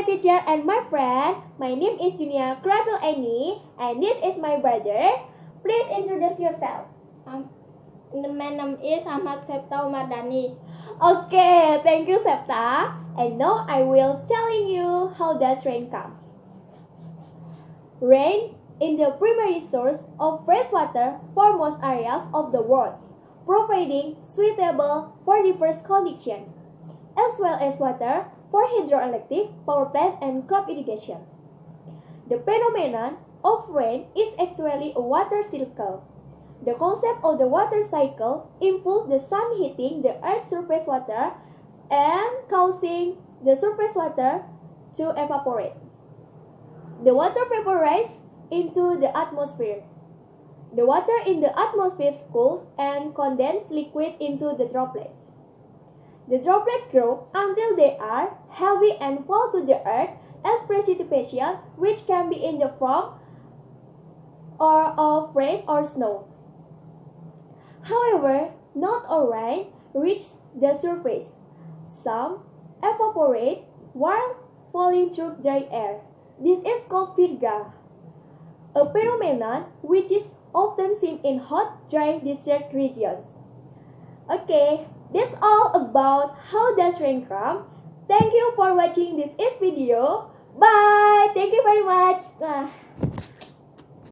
my teacher and my friend. My name is Junia-xi and this is my brother. Please introduce yourself. My name is Ahmad Septa Madani. Okay, thank you Septa. And now I will telling you how does rain come. Rain is the primary source of fresh water for most areas of the world, providing suitable for diverse conditions, as well as water for hydroelectric power plant and crop irrigation. The phenomenon of rain is actually a water cycle. The concept of the water cycle involves the sun hitting the earth's surface water and causing the surface water to evaporate. The water vaporizes into the atmosphere. The water in the atmosphere cools and condenses liquid into the droplets. The droplets grow until they are heavy and fall to the earth as precipitation, which can be in the form of rain or snow. However, not all rain reaches the surface. Some evaporate while falling through dry air. This is called virga, a phenomenon which is often seen in hot, dry desert regions. Okay, that's all about how does rain come. Thank you for watching this video. Bye. Thank you very much.